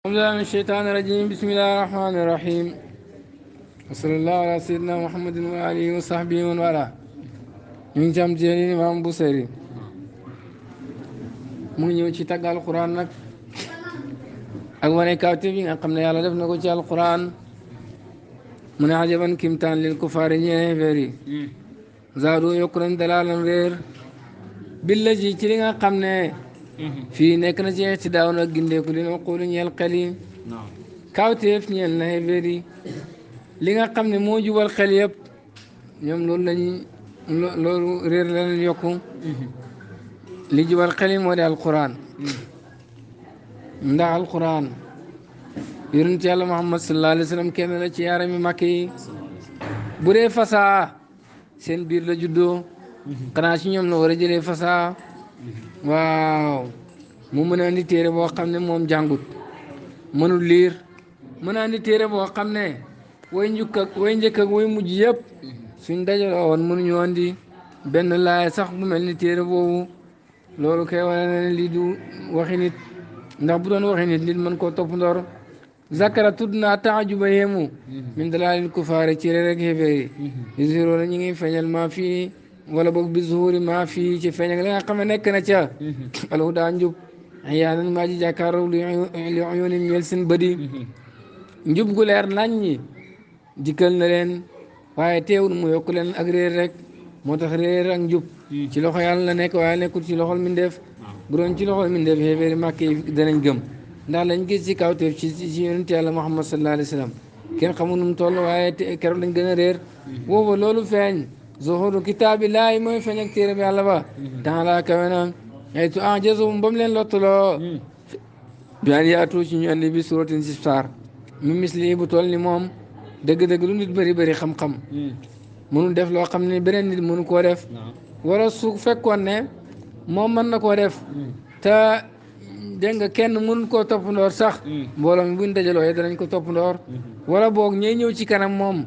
الله من الشيطان الرجيم بسم الله الرحمن الرحيم وصلى الله على سيدنا محمد وآله وصحبه ومن والاه من جام جيرين إمام بوسيري mu ñëw ci tagg alquran nag ak wane kawte bi nga xam ne yàlla def na ko ci alquran mu ne ajaban kimtaan lil kufaari ñee feer yi zaadu yokku nañ dalaalan réer billa ji ci li nga xam ne fii nekk na ci ci daaw nag gindeeku li na xoolu ñeel xel yi kawteef ñeel na feer yi li nga xam ne moo jubal xel yëpp ñoom loolu réer la leen yokku li jubal xel yi moo di alquran ndax alquran yonent yàlla muhammad sallallahu alayhi wa sallam kenn la ci yaarami màkk yi bu dee fasaa seen biir la juddoo xanaa ci ñoom la war a jëlee fasaa waaw mu mën a andi téere boo xam ne moom jàngut mënul liir mën a andi téere boo xam ne way njëkk ak way mujj yëpp suñ dajaloo woon mënuñu andi benn laay sax bu mel ni téere boobu loolu kay wane na ne lii du waxi nit ndax bu doon waxi nit nit mën koo topp ndoor zakara tudd naa taajuba yéemu min dalaalil kufaari ci rek xéeféer yi zéro la ñu ngi feeñal maa fii wala boog bi zuhuri maa fii ci feeñal li nga xam ne nekk na ca alhuda njub yaanan maa ji jàkkaaroo li uyunin ñeel seen bëdi njub gu leer nañ ñi dikkal na leen waaye teewul mu yokk leen ak réer rek moo tax réer ak njub ci loxo yàlla la nekk waaye nekkul ci loxol mindeef bu doon ci loxol mindeef xéeféeri màkk yi danañ gëm ndax lañ gis ci kawteef ci yonent yàlla muhammad sallallahu alayhi wa sallam kenn xamul nu mu toll waaye keroog lañ gën a réer booba loolu feeñ zuhuru kitaabi laay mooy feeñ ak téere bi yàlla ba temps laa kawe na ay tu en jasum ba mu leen lottuloo bian yaatu ci ñu andi bi suratin si saar mi misli bu toll ni moom dëgg-dëgg lu nit bëri bëri xam-xam mënul def loo xam ne beneen nit mënu koo def wala su fekkoon ne moom mën na koo def te dégg nga kenn mënul koo toppandoor sax mbooloo mi buñ dajaloo yi danañ ko toppandoor wala boog ñey ñëw ci kanam moom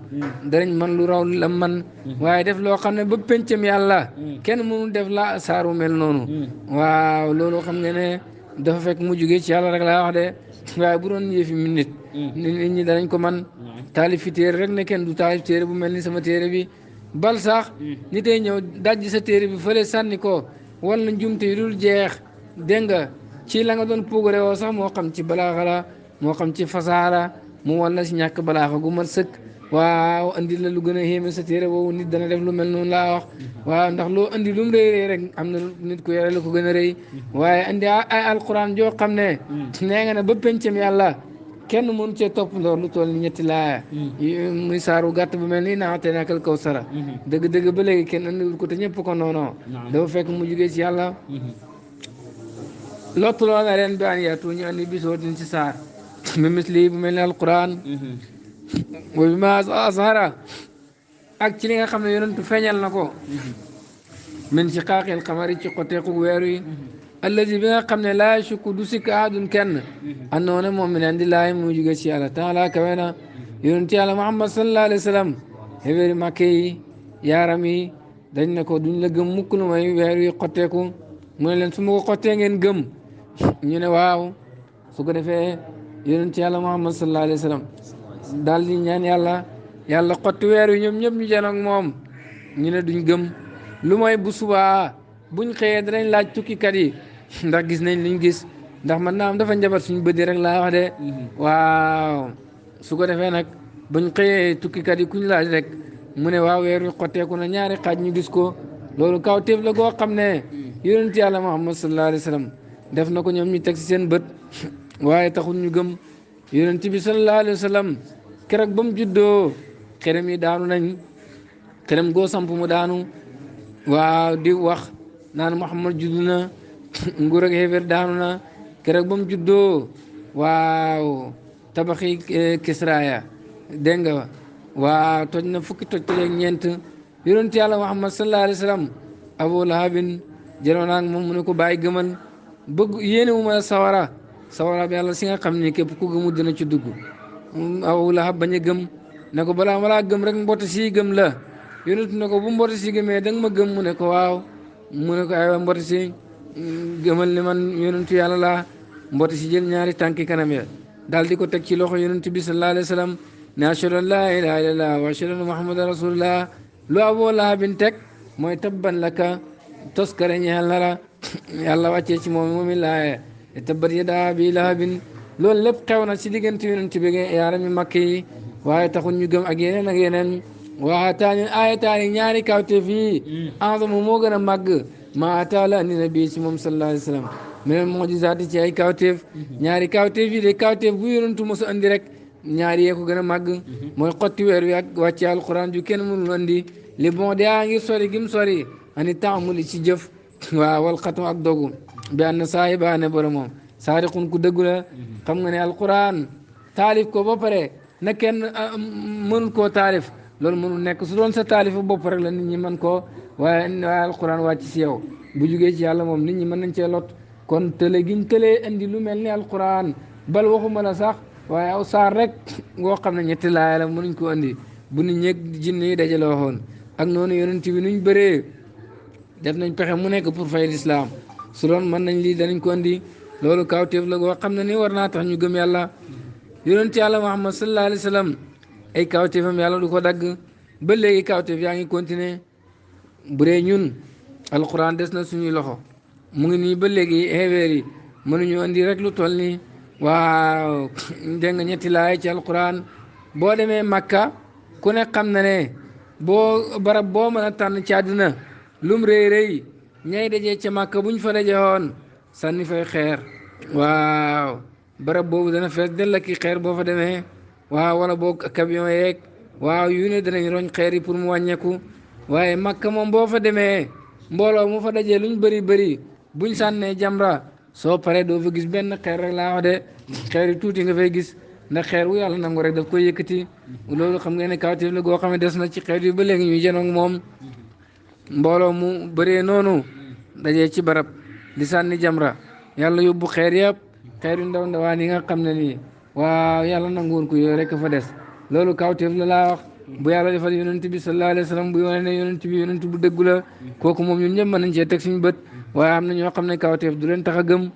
danañ man lu raw la man waaye def loo xam ne ba pencam yàlla kenn mënul def la saaru mel noonu waaw loolu xam nga ne dafa fekk mu jugee ci yàlla rek laa wax de waaye bu doon yëfi mi nit ñi danañ ko man taalif fi téere rek ne kenn du taalif téere bu mel ni sama téere bi bal sax nit ay ñëw dajji sa téere bi fële sànni ko wala njumte yu dul jeex dégg nga ci la nga doon progrès woo sax moo xam ci balaaxa la moo xam ci fasaara mu wala si ñàkk balaaxa gu mat sëkk waaw andi la lu gën a xéeme sa téere boobu nit dana def lu mel noonu laa wax waaw ndax loo andi lu mu rëy rek am na nit ku yore la ko gën a rëy waaye andi ay alquran joo xam ne nee nga ne ba pencam yàlla kenn mënu cee topp ndoor lu toll ni ñetti laaya muy saaru gàtt bu mel nii naate nakal kaw sara dëgg-dëgg ba léegi kenn andiwul ko te ñëpp ko noonoo dafa fekk mu jugee ci yàlla lottuloo na leen bi an yaatu ñu andi bisoo din ci saar mi misli bu mel ni alquran wa bi ma azhara ak ci li nga xam ne yonentu feeñal na ko min ci xaaxil xamari ci xoteeku weer yi allazi bi nga xam ne laa shukku du sikk ahadun kenn andoona moom mi neen di laay mu jóge ci yàlla taala kawe na yonent yàlla muhammad sallallahu alayhi wa sallam xéwéeri màkke yi yaaram yi dañ ne ko duñ la gëm mukk lu may weer yi xotteeku mu ne leen su ma ko xottee ngeen gëm ñu ne waaw su ko defee yonent yàlla muhammad sallallahu alayhi wa sallam daal di ñaan yàlla xotti weer yi ñoom ñëpp ñu janoog moom ñu ne duñ gëm lu mooy bu subaa buñ xëyee danañ laaj tukkikat yi ndax gis nañ liñ gis ndax man naa am dafa njabar suñ bëdi rek laa wax de waaw su ko defee nag buñ xëyee tukkikat yi kuñ laaj rek mu ne waaw weer wi xotteeku na ñaari xaaj ñu gis ko loolu kaw téef la goo xam ne yonent yàlla muhammad sallallahu alayhi wa sallam def na ko ñoom ñu teg si seen bët waaye taxul ñu gëm yonent bi sallallahu alayhi wa sallam keroog ba mu juddoo xerem yi daanu nañ xerem goo samp mu daanu waaw di wax naan muhammad juddu na nguur ak xeeféer daanu na keroog ba mu juddoo waaw tabaxi kisraaya dégg nga waaw toj na fukki toj ak ñeent yonent yàlla muhammad sallallahu alayhi wa sallam abu lahabin jëloon ak moom mu ne ko bàyyi gëmal bëgg yéene wu ma sawara bi yàlla si nga xam ne képp ku gëmu dina ci dugg abu lahab bañ a gëm ne ko balaa malaa gëm rek mboota si gëm la yonent ne ko bu mboota si gëmee da nga ma gëm mu ne ko waaw mu ne ko aywa mboota si gëmal ni man yonentu yàlla laa mboota si jël ñaari tànki kanam ya daal di ko teg ci loxo yonent bi sallallahu alayhi wa sallam ne ashhadu an laa ilaaha illallah wa ashhadu anna muhammadan rasulullah lu Abu Lahabin teg mooy tabban laka toskare ñeel na la yàlla wàccee ci moom moomi laaye tabbat yadaa abi lahabin loolu lépp xew na ci diggante yonent bi yaarami makk yi waaye taxul ñu gëm ak yeneen ak yeneen waxataani ayataani ñaari kawteef yi enzamu moo gën a màgg maa taala andi na bii ci moom sallallahu alayhi wa sallam meneen mojisaati ci ay kawteef ñaari kawteef yi de kawteef bu yonentu mosu andi rek ñaari yee ko gën a màgg mooy xotti weer wi ak wàcce alquran ju kenn mënul andi li bon daa ngi sori gim sori ani taamuli ci jëf waaw wal xatam ak dogu bi ànd saa yi baa ne borom moom saariqun ku dëggu la xam nga ne alquran taalif ko ba pare na kenn mënul koo taalif loolu mënul nekk su doon sa taalifu bopp rek la nit ñi mën koo waaye alquran wàcc si yow bu jugee ci yàlla moom nit ñi mën nañ cee lot kon tële giñ tëlee indi lu mel ni alquran bal waxuma la sax waaye aw saar rek ngoo xam ne ñetti laaya la mënuñ ko andi bu nit ñeeg jinne yi dajale waxoon ak noonu yonent bi nuñ bëree def nañ pexe mu nekk pour fay lislaam su doon mën nañ lii danañ ko andi loolu kawteef la goo xam ne ni war naa tax ñu gëm yàlla yonent yàlla Muhammad sallallahu alayhi wa sallam ay kawteefam yàlla du ko dagg ba léegi kawteef yaa ngi continuer bu dee ñun alquran des na suñuy loxo mu ngi nii ba léegi xeeweer yi mënuñu andi rek lu toll nii waaw dégg nga ñetti laay ci alquran boo demee Makka ku ne xam na ne boo barab boo mën a tànn ci àddina lum rëy rëy ñay dajee ca Makka buñ fa daje woon sànni fay xeer waaw barab boobu dana fees del la ki xeer boo fa demee waaw wala boo camion yeeg waaw yu ne danañ roñ xeer yi pour mu wàññeeku waaye Makka moom boo fa demee mbooloo mu fa dajee luñ bëri bëri buñ sànnee jamra soo paree doo fa gis benn xeer rek laa wax de xeer yi tuuti nga fay gis ndax xeer wu yàlla nangu rek daf koy yëkkati loolu xam ngeen ne kawteef la goo xam ne des na ci xeet yi ba léegi ñuy janoog moom mbooloo mu bëree noonu dajee ci barab di sànni jamra yàlla yóbbu xeer yëpp xeer yu ndaw ndawaan yi nga xam ne nii waaw yàlla nanguwoon ko yooyu rek fa des loolu kawteef la laa wax bu yàlla defal yonent bi sallallahu alayhi wa sallam bu yone ne yonent bi yonent bu dëggu la kooku moom ñun ñëpp mën nañ cee teg suñu bët waaye am na ñoo xam ne kawteef du leen tax a gëm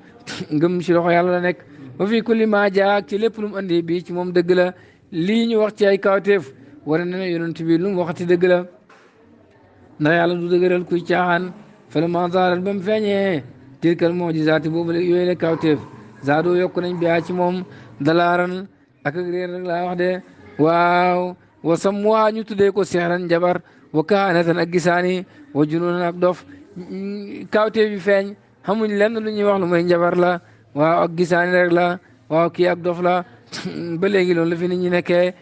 gëm ci loxo yàlla la nekk ba fii kulli maa jaak ci lépp lu mu andi bii ci moom dëgg la lii ñu wax ci ay kawteef wane na ne yonent bi lu mu waxati dëgg la ndax yàlla du dëgëral kuy caaxaan falammaa zaarat ba mu feeñee tilkal mu'jizaati boobu yooyu la kawteef zaadoo yokku nañ biyaa ci moom dalaaran ak ak réer rek laa wax de waaw wa samwaa ñu tuddee ko sihran jabar wa kahanatan ak gisaani wa junuunan ak dof kawteef bi feeñ xamuñ lenn lu ñuy wax lu mooy njabar la waaw ak gisaani rek la waaw kii ak dof la ba léegi loolu la fi nit ñi nekkee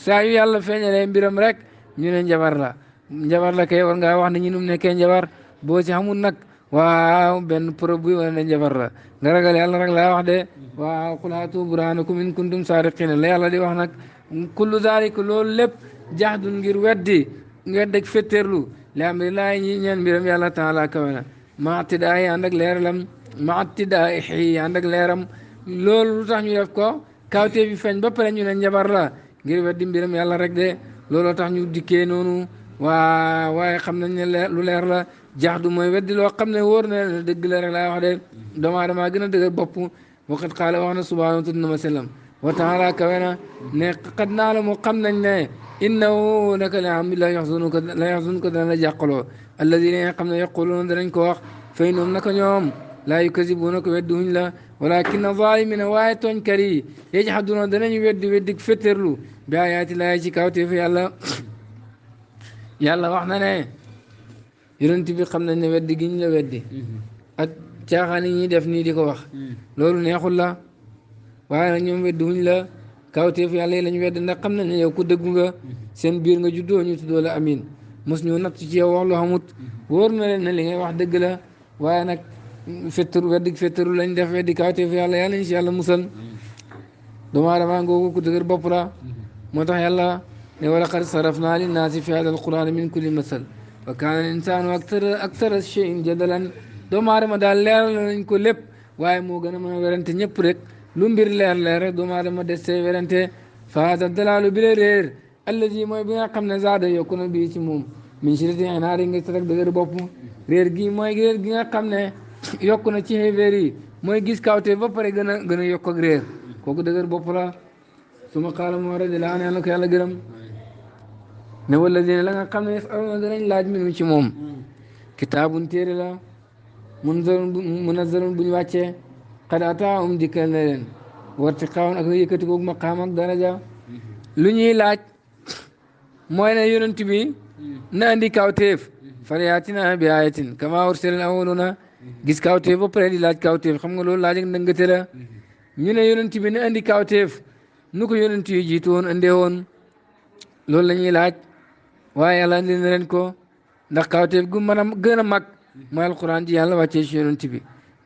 saa yu yàlla feeñalee mbiram rek ñu ne njabar la kay war ngaa wax ne ñu num nekkee njabar boo ci xamul nag waaw benn preuve buy wane ne njabar la nga ragal yàlla rek laa wax de waaw qul haatu burhaanakum in kuntum saadiqiina la yàlla di wax nag kullu zaalika loolu lépp jaxdun ngir weddi ak fetteerlu li amri laa ñi ñeen mbiram yàlla taala kawe na maatidaa yi ànd ak leeralam maatidaa yi ànd ak leeram loolu lu tax ñu def ko kawtee bi feeñ ba pare ñu ne njabar la ngir weddi mbiram yàlla rek de looloo tax ñu dikkee noonu waaye xam nañ ne lu leer la jaxdu mooy weddi loo xam ne wóor na dëgg la rek laa wax de doomu aadama gën a dëgër bopp waqat xaala wax na subhaanahu tudd na ma sellam wa taala kawe na ne xad naa la mu xam nañ ne innahu naka la am la yaxzunuka dana la jàqaloo alladina nga xam ne yaquluuna danañ ko wax fay noom naka ñoom laa yukazibunaka wedduhuñ la walakinna zalimina waaye tooñkat yi yajxaduna danañ weddi féttéerlu bi ayaati laay ci kawteefu yàlla wax na ne yonent bi xam nañ ne weddi gi ñu la weddi ak caaxaan yi ñuy def nii di ko wax loolu neexul la waaye nag ñoom wedduhuñ la kawteefu yàlla yi lañ wedd ndax xam nañ ne yow ku dëggu nga seen biir nga juddoo ñu tuddoo la amin mos ñu natt ci yow wax lu xamut wóor na leen ne li ngay wax dëgg la waaye nag fetteru lañ def weddi kawteefu yàlla ñu si yàlla musal doomu aadama ngoogu ku dëgër bopp la moo tax yàlla ne wa laqad sarafnaa linnaasi fi haadal qur'aani min kulli masal wa kaana al insaanu aktara shay'in jadalan doomu aadama daal leeral nañ ko lépp waaye moo gën a mën a werante ñëpp rek lu mbir leer rek doomu aadama des see werante fa haada dalaalu bi la réer alladi mooy bi nga xam ne zaada yokku na bii ci moom min shiddati inaari nga rek dëgër bopp réer gi mooy réer gi nga xam ne yokku na ci xeefeer yi mooy gis kawte ba pare gën a yokk ak réer kooku dëgër bopp la su ma xaala moo radi laa nee na ko yàlla gërëm ne wala dina la nga xam ne yasaluna danañ laaj minu ci moom kitaabun téere la munazzalun bu ñu wàccee xad ataahum dikkal na leen warti xaawoon ak yëkkati ko maqaam ak daraja lu ñuy laaj mooy ne yonent bi na andi kawteef falyaatina bi ayatin kama ursilal awwaluna gis kawteef ba pare di laaj kawteef xam nga loolu laaj ak ndëngate la ñu ne yonent bi na andi kawteef nu ko yonent yi jiitu woon andee woon loolu la ñuy laaj waaye yàlla andi na leen ko ndax kawteef gu mën a gën a mag mooy alquran ji yàlla wàccee ci yonent bi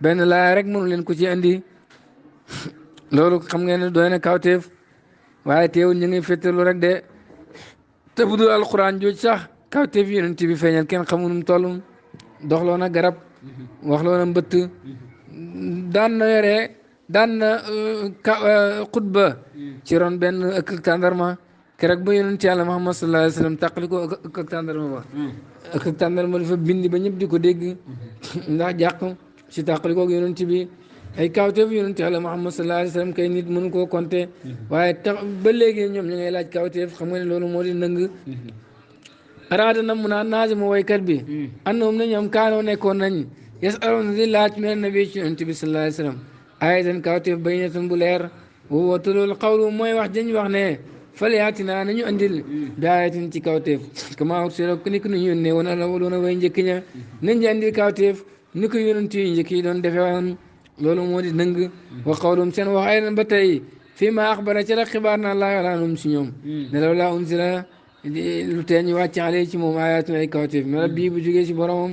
benn laaya rek mënu leen ko ci andi loolu xam ngeen ne doy na kawteef waaye teewul ñu ngi féttalu rek de te bu dul alquran jooj sax kawteef yonent bi feeñal kenn xamu nu mu toll doxloo na garab waxloo na mbëtt daan na yore daan na xutba ci ron benn ëkk ak tàndarma keroog ba yonent yàlla Muhammad sallallahu alayhi wa sallam tàqali ko ëkk ak tàndarma ba ëkk ak tàndarma dafa bindi ba ñëpp di ko dégg ndax jàq si tàqali ko yonent bi ay kawteef yonent yàlla Muhammad sallallahu alayhi wa sallam kay nit mënu koo compter waaye tax ba léegi ñoom ñu ngay laaj kawteef xam nga ne loolu moo di nëng araada na mu naan naasi ma waykat bi andoom na ñoom kaanoo nekkoon nañ yasaluna di laaj meen nabi ci yonent bi sallallahu alayhi wa sallam ayatan kawteef bayyinatan bu leer woowa te loolu xawlu mooy wax dañ wax ne falyaatinaa nañu andil bi ayatin ci kawteef kama ursila ni ko ñu yónnee woon alawwaluuna way njëkk ña nañ di andil kawteef ni ko yonent yi njëkk yi doon defee woon loolu moo di nëng wa qawlum seen wax ay ba tey fii ma axbara ci la xibaar naa laa yalaanum si ñoom ne law laa unsila lu tee ñu wàcc ale ci moom ayatun ay kawteef mela bii bu jógee ci boromam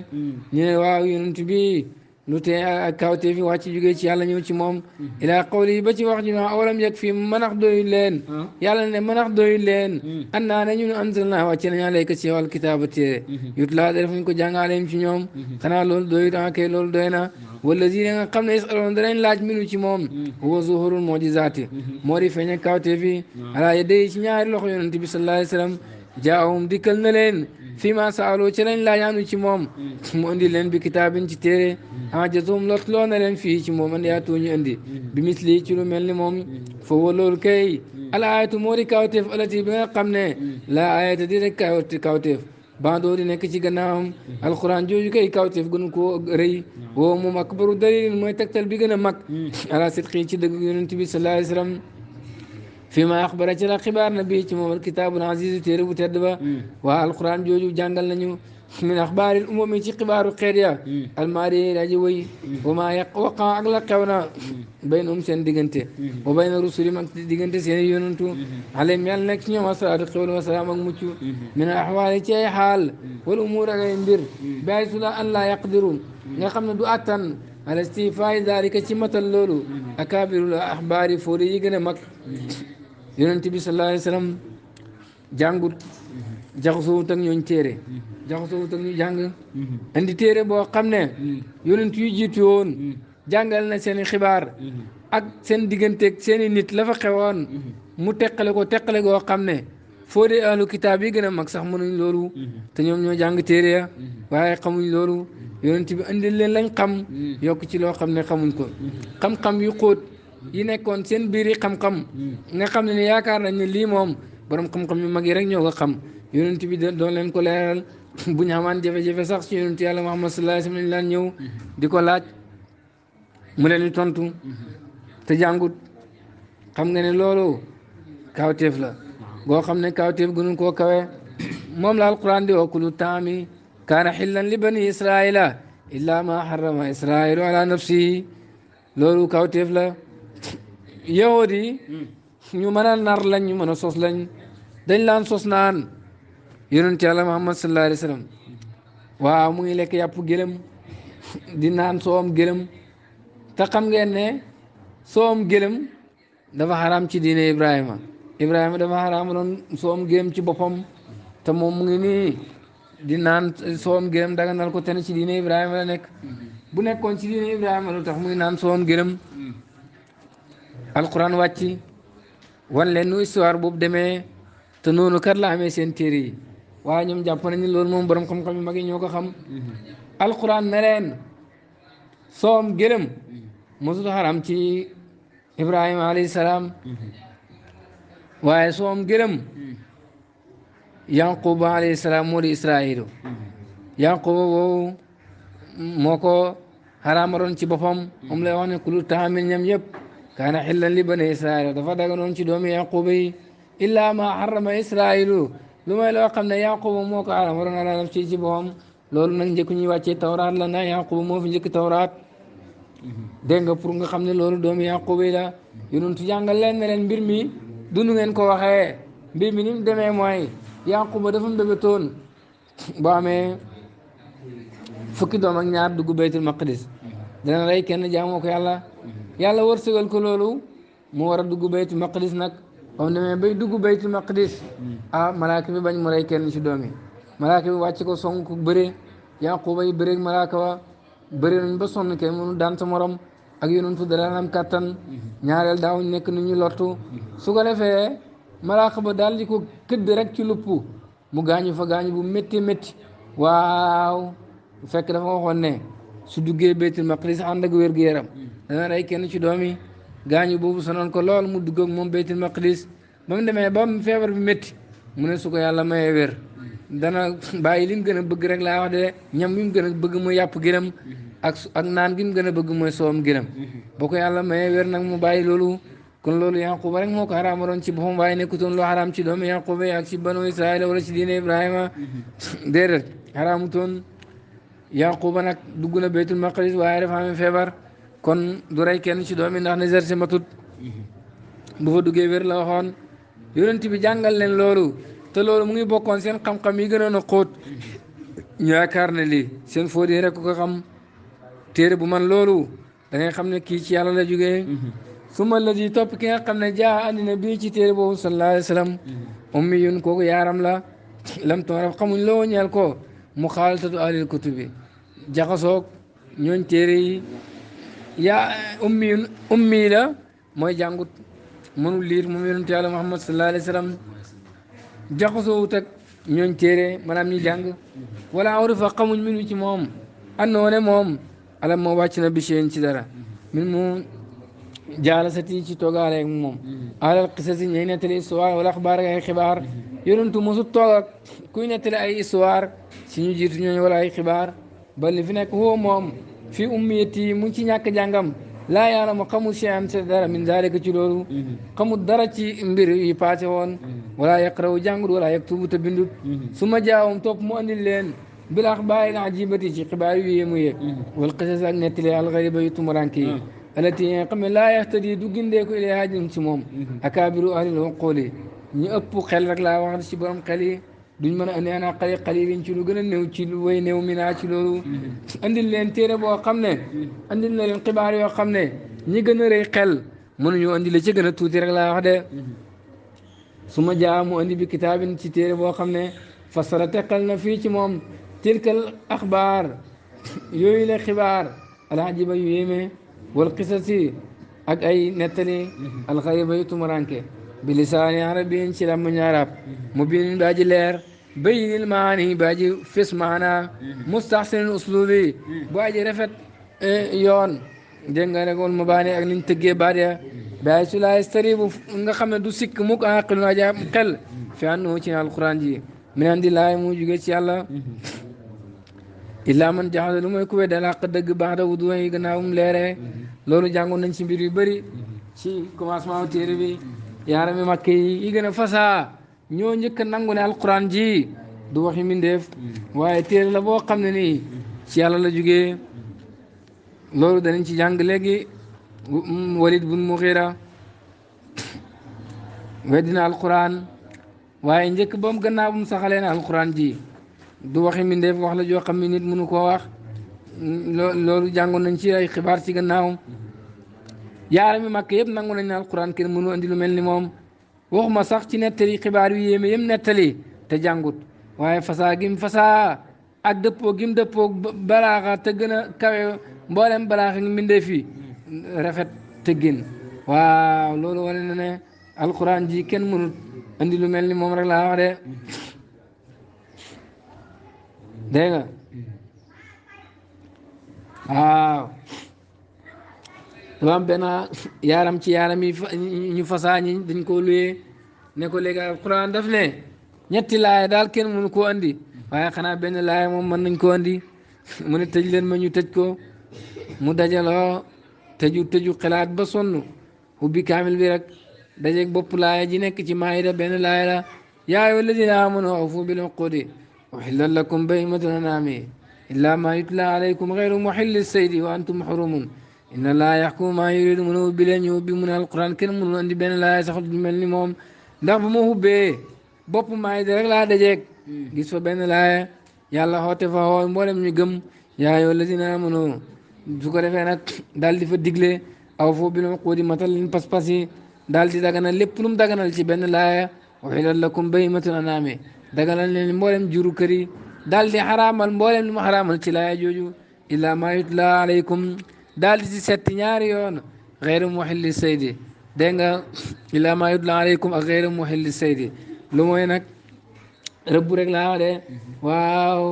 ñu ne waaw yonent bi lu tee ak kawteef yi wàcc jógee ci yàlla ñëw ci moom ilaa qawli yi ba ci wax ji ma awalam yeg fii manax doyul leen yàlla ne manax doyul leen an naa ne ñun anzalnaa wàcce nañu alayka ci wàll kitaaba téere yut laa def ñu ko jàngaleem ci ñoom xanaa loolu doyut ah kay loolu doy na wallazina nga xam ne yasaloon danañ laaj minu ci moom huwa zuhurul mujizaati moo di feeñ ak kawteef yi alaa yedday ci ñaari loxo yonent bi sallallahu alayhi wa sallam jaawum dikkal na leen fii ma saaloo ci lañ laajaanu ci moom mu indi leen bi kitaabin ci téere ajazum lot loo na leen fii ci moom andi yaatu ñu indi bi misli ci lu mel ni moom foofu loolu kay al ayatu moo di kawteef alati bi nga xam ne laa ayata di rek kawteef bandoo di nekk ci gannaawam alquran jooju kay kawteef gënu koo rëy woo moom akbaru dalil mooy tegtal bi gën a mag ala sidqi ci dëgg yonent bi sallallahu alayhi wa sallam fii ma axbara ci la xibaar na bii ci moom alkitaabul aziz téere bu tedd ba waa alquran jooju jàngal nañu min axbaaril umami ci xibaaru xeet ya almaari daji wëy wa maa waqa ak la xew na baynahum seen diggante wa bayna rusulim ak diggante seen yonantu alayhim yàlla nekk ci ñoom asalaatu xewal wasalaam ak mucc min axwaali ci ay xaal wal umuur ak ay mbir bàyyi su la an laa yaqdiru nga xam ne du attan ala istifaai dalika ci matal loolu akaabirul axbaari fóode yi gën a mag yonent bi sallallahu alayhi wa sallam jàngut jaxasoowut ak ñooñ téere jaxasoowut ak ñu jàng andi téere boo xam ne yonent yu jiitu woon jàngal na seen i xibaar ak seen digganteeg seen i nit la fa xewoon mu teqale ko teqale goo xam ne foo dee ahlu kitaab yi gën a mag sax mënuñ loolu te ñoom ñoo jàng téere ya waaye xamuñ loolu yonent bi andil leen lañ xam yokk ci loo xam ne xamuñ ko xam-xam yu xóot yi nekkoon seen biir yi xam-xam nga xam ne yaakaar nañ ne lii moom borom xam-xam yu mag yi rek ñoo ko xam yonent bi doon leen ko leeral bu ñu xamaan jafe-jafe sax ci yonent yàlla Muhammad sallallahu alayhi wa sallam lañ laan ñëw di ko laaj mu leen di tontu te jàngut xam nga ne loolu kawteef la goo xam ne kawteef gënu koo kawe moom la alquran di wakulu taami kaana xillan li bani israila illa ma harrama israilu ala nafsihi loolu kawteef la yahud yi ñu mën a nar lañ ñu mën a sos lañ dañ laan sos naan yonent yàlla Muhammad sallallahu alayhi wa sallam waaw mu ngi lekk yàpp gëlëm di naan soom gëlëm te xam ngeen ne soom gëlëm dafa xaraam ci diine Ibrahima dafa xaraam doon soom gëlëm ci boppam te moom mu ngi nii di naan soom gëlëm daganal ko ten ci diine Ibrahima la nekk bu nekkoon ci diine Ibrahima lu tax muy naan soom gëlëm alquran wàcc wan leen nu histoire boobu demee te noonu kat la amee seen téere yi waaye ñoom jàpp nañu loolu moom borom xam-xam yu mag yi ñoo ko xam alquran ne leen soom gëlëm mosut xaram ci Ibrahima alayhi salaam waaye soom gëlëm Yanquba alayhi salaam moo di Israayilu Yanquba boobu moo ko xaraamaroon ci boppam moom lay wax ne kulu taamil ñam yëpp kaana xillan li bani Israayiil dafa daganoon ci doomi Yanquba yi illaa ma xarama Israayilu lu may loo xam ne Yanquba moo ko xaraamaroon ala nafsi ci boppam loolu nag njëkk ñuy wàccee tawraat la ndax Yanquba moo fi njëkk tawraat dégg nga pour nga xam ne loolu doomu Yaquba yi la yonentu jàngal leen ne leen mbir mi dunu ngeen ko waxee mbir mi ni mu demee mooy Yaquba dafa mbébétoon boo amee fukki doom ak ñaar dugg baytul maqdis dana rey kenn jaamoo ko yàlla yàlla wërsëgal ko loolu mu war a dugg baytul maqdis nag ba mu demee bay dugg baytul maqdis malaaka bi bañ mu rey kenn ci doom yi malaaka bi wàcc ko song ko bëre Yaquba yi bëreeg malaaka wa bëri nañ ba sonn kenn mënu daan sa morom ak yonentu dara am kàttan ñaareel daawuñ nekk ni ñu lottu su ko defee malaaka ba daal di ko këdd rek ci lupp mu gaañu fa gaañu bu métti métti waaw fekk dafa waxoon ne su duggee baytul maqdis ànd ak wér-gu-yaram dana rey kenn ci doom yi gaañu boobu sonoon ko lool mu dugg ak moom baytul maqdis ba mu demee ba feebar bi métti mu ne su ko yàlla mayee wér dana bàyyi li mu gën a bëgg rek laa wax de ñam bi mu gën a bëgg muy yàpp gërëm ak naan gi mu gën a bëgg mooy soom gërëm boo ko yàlla mayee wér nag mu bàyyi loolu kon loolu Yaquba rek moo ko xaraamaroon ci boppam waaye nekkutoon lu xaraam ci doomu Yaquba ak ci banu Israël wala ci diine Ibrahima déedéet xaraamutoon Yaquba nag dugg na baytul maqdis waaye dafa amee feebar kon du rey kenn ci doomi ndax nazar si matut bu fa duggee wér la waxoon yonent bi jàngal leen loolu te loolu mu ngi bokkoon seen xam-xam yi gënoon a xóot ñu yaakaar ne lii seen fóodi rek ko xam téere bu man loolu da ngay xam ne kii ci yàlla la jógee suma la di topp ki nga xam ne jaa andi na bii ci téere boobu sallallahu alayhi wa sallam ummi yun kooku yaaram la lam tooraf xamuñ loo ñeel ko mu xaalatatu ahlil kutubi jaxasoog ñooñ téere yi yaa ummi la mooy jàngut mënul liir moom yonentu yàlla Muhammad sallallahu alayhi wa sallam jaxasoo wut ak ñooñ téere maanaam ñi jàng wala awrifa xamuñ minu ci moom andoo ne moom alam moo wàcc na bicheen ci dara min mu jaalasati ci toogaale ak moom alal qisasi ñay nettali histoire wala axbaar ak ay xibaar yonentu mosu toog ak kuy nettali ay histoire si ñu jiitu ñooñu wala ay xibaar ba li fi nekk woo moom fii ummiyati mu ci ñàkk jàngam laa yaalamu xamul cheyan sa dara min zalika ci loolu xamul dara ci mbir yi passé woon wala yaqrawu jàngut wala yaktubu te bindut su ma jaawam topp mu andil leen bil axbaari ajibati ci xibaar yu yéemu yee wal qisas ak nettali alxariba yu tumuranke yi alati yi nga xam ne laa yaxtadi du gindeeku ilayha jëm ci moom akaabiru ahlil uquli ñu ëpp xel rek laa wax ci borom xel yi duñ mën a andi ana xali xalilin ci lu gën a néew ci lu way néew mi naa ci loolu andil leen téere boo xam ne andil na leen xibaar yoo xam ne ñi gën a rëy xel mënuñu andi la ci gën a tuuti rek laa wax de su ma jaa mu andi bi kitaabin ci téere boo xam ne fasara teqal na fii ci moom tilkal axbaar yooyu la xibaar alajiba yu yéeme wal qisasi ak ay nettali alxariba yu tumuranke bi lisaani arabiyin ci làmmiñu arab mu biin baaji leer bayinil maani baaji fis maana mustaxsinil uslubi baaji rafet yoon dégg nga rek wal mabaani ak niñ tëggee baat ya baay su laay staribu nga xam ne du sikk mukk aqilun aja xel fi ànnu ci alquran ji min andillahi mu jóge ci yàlla illaa man jaxale lu mooy ku weddi alxaq dëgg baax da wudu yi gannaaw mu leeree loolu jàngoon nañ ci mbir yu bëri ci commencement téere bi yaarami makk yi gën a fasaa ñoo njëkk a nangu ne alquran ji du waxi mindeef waaye téere la boo xam ne nii ci yàlla la jógee loolu danañ ci jàng léegi Walid bun Mughira weddina alquran waaye njëkk ba mu gannaaw bu mu saxalee ne alquran ji du waxi mindeef wax la joo xam ne nit mënu koo wax loolu jàngoon nañ ci ay xibaar ci gannaaw yaarami makk yëpp nangu nañ ne alquran kenn mënu andi lu mel ni moom waxuma sax ci nettali xibaar yu yéeme yëm nettali te jàngut waaye fasaa gim fasaa ak dëppoo gim dëppoo balaaxa te gën a kawe mboolem balaaxa ngi mbindee fi rafet tëggin waaw loolu wane na ne alquran ji kenn mënut andi lu mel ni moom rek laa wax de dégg nga waaw dafa am benn yaaram ci yaaram yi ñu fasaa ñi dañ koo luyee ne ko léegi alquran daf ne ñetti laaya daal kenn mënu koo andi waaye xanaa benn laaya moom mën nañ koo andi mu ne tëj leen ma ñu tëj ko mu dajaloo tëju xalaat ba sonn ubbi kaamil bi rek dajeeg bopp laaya ji nekk ci maayida benn laaya la yaa ayyuha alladina amanu awfu bil uqudi uhillat lakum bahimatul an'ami illa ma yutla alaykum ghayru muhilli saydi wa antum hurumun inna laa yaxkumu maa yuridu mu ne ubbi leen ñu ubbi mu ne alquran kenn mënul andi benn laaya sax du mel ni moom ndax bu ma ubbee bopp maayida rek laa dajeeg gis fa benn laaya yàlla xoote fa xoo mboolem ñu gëm yaa ayyuha alladina amanu su ko defee nag daal di fa digle aw foofu bil uquudi matal leen pas-pas yi daal di daganal lépp lu mu daganal ci benn laaya uhillat lakum bahimatul an'aami daganal leen mboolem juru kër yi daal di xaraamal mboolem lu mu xaraamal ci laaya jooju illaa maa yutla alaykum daal di ci setti ñaari yoon xeyru muhilli saydi dégg nga illaa maa yutla alaykum ak xeyru muhilli saydi lu mooy nag rëbb rek laa wax de waaw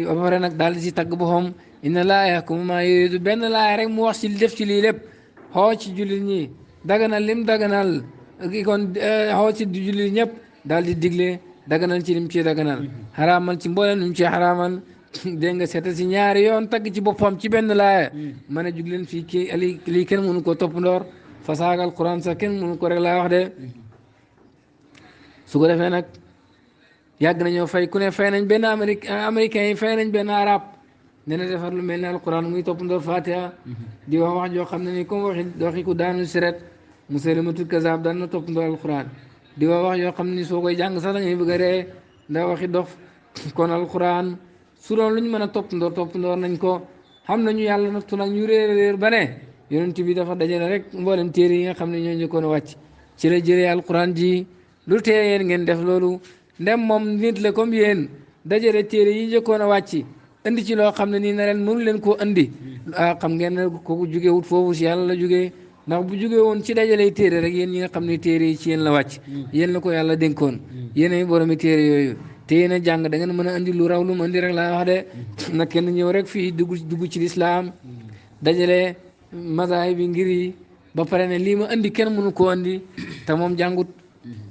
ba pare nag daal di ci tagg boppam inna laa yaxkumu maa yuridu benn laaya rek mu wax ci def ci lii lépp xoo ci jullit ñi daganal lim daganal kon xoo ci jullit ñëpp daal di digle daganal ci lim ci daganal xaraamal ci mboolem lim ci xaraamal dégg nga seeta si ñaari yoon tagg ci boppam ci benn laaya ma ne jug leen fii kii lii kenn mënu ko topp ndoor fasaagal Quran sax kenn mënu ko rek laa wax de su ko defee nag yàgg nañoo fay ku ne fay nañ benn américain yi fay nañ benn arab ne na defar lu mel ne alquran muy topp ndoor fatiha di wax wax joo xam ne ni comme waxi ku daanu siret Musaylimatul Kazaab daan na topp ndoor alquran di wax yoo xam ne ni soo koy jàng sax da ngay bëgg a ree ndax waxi dof kon alquran su doon lu ñu mën a topp ndoor nañ ko xam nañu yàlla nattu nag ñu réer ba ne yonent bi dafa dajale rek mboolem téere yi nga xam ne ñoo njëkkoon a wàcc ci la jëlee alquran ji lu tee yéen ngeen def loolu ndem moom nit la comme yéen dajale téere yi njëkkoon a wàcc indi ci loo xam ne nii na leen mënu leen koo indi xam ngeen ne kooku jugee wut foofu si yàlla la jugee ndax bu jugee woon ci dajale téere rek yéen ñi nga xam ne téere yi ci yéen la wàcc yéen la ko yàlla dénkoon yéen ay boromi téere yooyu te yéen a jàng da ngeen mën a indi lu raw lu mu indi rek laa wax de nag kenn ñëw rek fii dugg ci lislaam dajale mazaay bi ngir yi ba pare ne lii ma indi kenn mënu koo indi te moom jàngut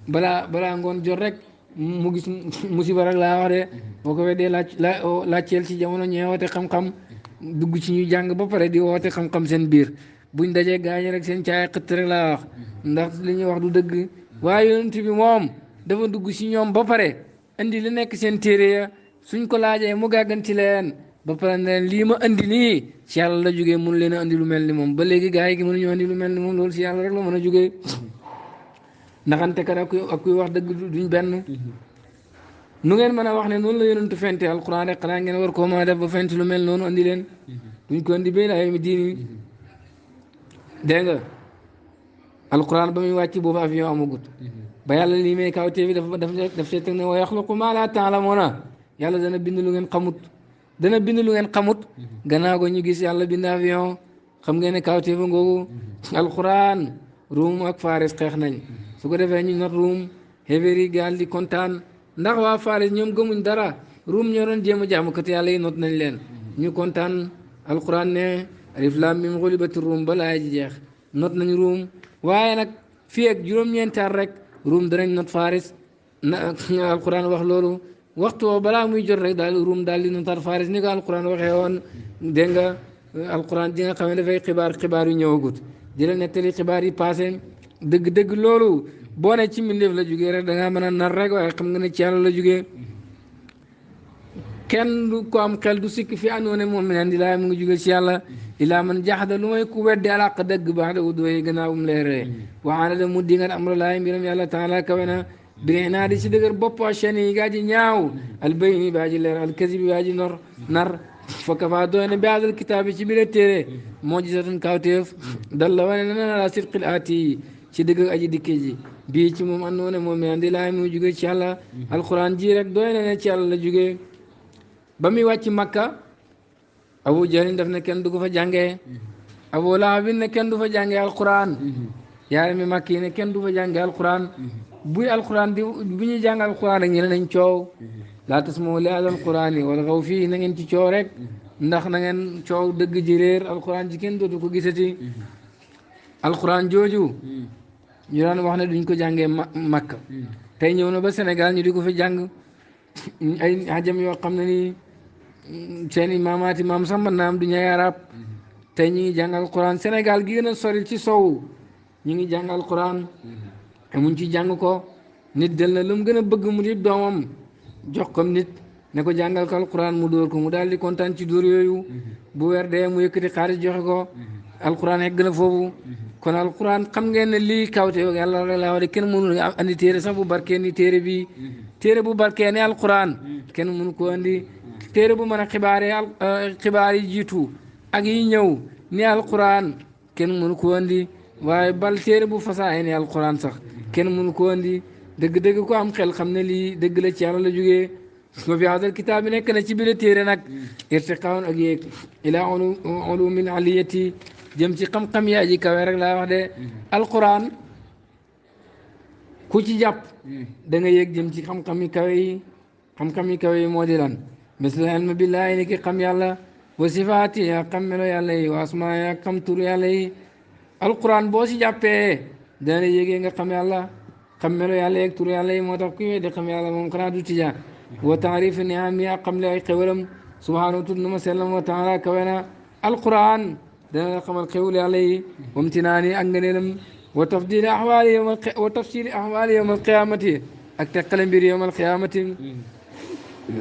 balaa ngoon jot rek mu gis musiba rek laa wax de boo ko weddee laajteel ci jamono ñee woote xam-xam dugg ci ñuy jàng ba pare di woote xam-xam seen biir buñ dajee gaañe rek seen caay xëtt rek laa wax ndax li ñuy wax du dëgg waaye yonent bi moom dafa dugg ci ñoom ba pare indi li nekk seen téere ya suñ ko laajee mu gàgganti leen ba pare ne leen lii ma andi nii ci yàlla la jógee mënu leen a andi lu mel ni moom ba léegi gaa yi gi mënuñu andi lu mel ni moom loolu ci yàlla rek la mën a jógee ndaxante kat ak kuy wax dëgg duñ benn nu ngeen mën a wax ne noonu la yonentu fente alquran rek xanaa ngeen war koo mën a def ba fente lu mel noonu andi leen duñ ko andi bay laa mi diini dégg nga alquran ba muy wàcc boobu avion amagut ba yàlla lii may kawtee bi daf see teg ne wa yaxluqu maa laa ta'lamuuna yàlla dana bind lu ngeen xamut gannaaw ko ñu gis yàlla bind avion xam ngeen ne kawtee ba ngoogu alquran ruum ak faris xeex nañ su ko defee ñu not ruum xevéer yi gaal di kontaan ndax waa faris ñoom gëmuñ dara ruum ñoo doon jéem a jaamukat yàlla yi not nañ leen ñu kontaan alquran ne alif laam miim gulibati ruum ba laaya ji jeex not nañ ruum waaye nag fii ak juróom-ñeenti at rek ruum danañ not faris na alquran wax loolu waxtu woo balaa muy jot rek daal ruum daal di notar faris ni ko alquran waxee woon dégg nga alquran di nga xam ne dafay xibaar yu ñëwagut di la nettali xibaar yi passé dëgg loolu boo ne ci mbindeef la jógee rek da ngaa mën a nar rek waaye xam nga ne ci yàlla la jógee kenn du ko am xel du sikk fi àndoon ne moom mi naan di laay mu ngi jógee ci yàlla ilaa man jaxda lu may ku weddi alaq dëgg baax da udooy gannaaw bu mu leeree waxaana da mu dingat amra laay mbiram yàlla taala kawe na biree naa di si dëgër bopp chaine yi gaa ji ñaaw albayni baa ji leer alkasi bi baa ji nar fa kafa doy na bi hadal kitaab bi ci biir téere moo gisatan kawteef dal la wane na la sidqil aati ci dëgg aji dikke ji bii ci moom àndoon ne moom mi naan di laay mu jógee ci yàlla alquran ji rek doy na ne ci yàlla la jógee ba muy wàcc makka abu jahlin daf ne kenn du ko fa jàngee abu lahabin ne kenn du fa jàngee alquran yaare mi makki ne kenn du fa jàngee alquran buy alquran di bu ñuy jàng alquran rek ñu ne nañ coow laa tasma'u li haazal qur'aani walghaw fiihi na ngeen ci coow rek ndax na ngeen coow dëgg ji réer alquran ji kenn dootu ko gisati alquran jooju ñu daan wax ne duñ ko jàngee Makka tey ñëw na ba Sénégal ñu di ko fi jàng ay ajam yoo xam ne ni seeni maamaati maam sax mën naa am du ñuy arab tey ñu ngi jàng alquran Sénégal gi gën a sori ci sow ñu ngi jàng alquran amuñ ci jàng ko nit del na lu mu gën a bëgg mu di doomam jox ko nit ne ko jàngal ko alquran mu dóor ko mu daal di kontaan ci dóor yooyu bu weer dee mu yëkkati xaalis joxe ko alquran egg na foofu kon alquran xam ngeen ne lii kawte yàlla rek laa wax de kenn mënu andi téere sax bu barkee ni téere bi téere bu barkee ne alquran kenn mënu ko andi téere bu mën a xibaar yi jiitu ak yi ñëw ni alquran kenn mënu ko andi waaye bal téere bu fasaay ne alquran sax kenn mënu ko andi dëgg-dëgg ko am xel xam ne lii dëgg la ci yàlla la jógee wa fi hadal kitaab bi nekk na ci biir téere nag irtiqaun ak yéeg ila ulumin aliyati jëm ci xam-xam yaa ji kawe rek laa wax de alquran ku ci jàpp da nga yéeg jëm ci xam-xam yi kawe yi xam-xam yi kawe yi moo di lan mislu ilmu billahi ni ki xam yàlla wa sifaati ak xam melo yàlla yi wa asmaa yi ak xam tur yàlla yi alquran boo si jàppee dana la yéegee nga xam yàlla xam melo yàlla yeeg tur yàlla yi moo tax ku weddi xam yàlla moom xanaa du tijaan wa taarif niam yi ak xam le ay xewalam subhaanahu tudd na ma sellam wa taala kawe na alquran dana la xamal xewul yàlla yi wamtinaani ak ngëneelam wa tafdili ahwaali wa tafsiri ahwaali yowm alqiyamati ak teqale mbir yowm alqiyamati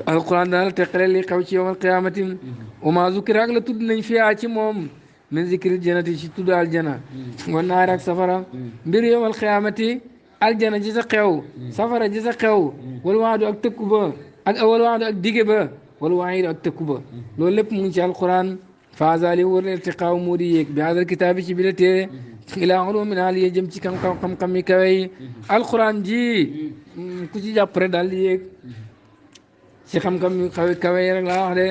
alquran dana la teqale li xew ci yowm alqiyamati wa ma zukira ak la tudd nañ fiyaa ci moom min zikri janati ci tudd aljana wa naar ak safara mbir yowm alqiyamati aljana ji sa xew safara ji sa xew wal waadu ak tëkku ba ak wal waadu ak dige ba wal waayidu ak tëkku ba loolu lépp mu ngi ci alquran faazali wër irtiqaaw moo di yéeg bi hadal kitaab bi ci bi la téere ilaa ulumin aliya jëm ci xam-xam yi kawe yi alquran ji ku ci jàpp rek daal di yéeg ci xam-xam yi kawe yi rek laa wax de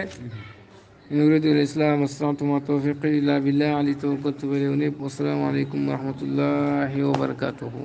in uridu al islam astata'tu ma tawfiqi illa billah alayhi tawakkaltu wa ilayhi unib wa salaamu alaykum wa rahmatullahi wa barakatuhu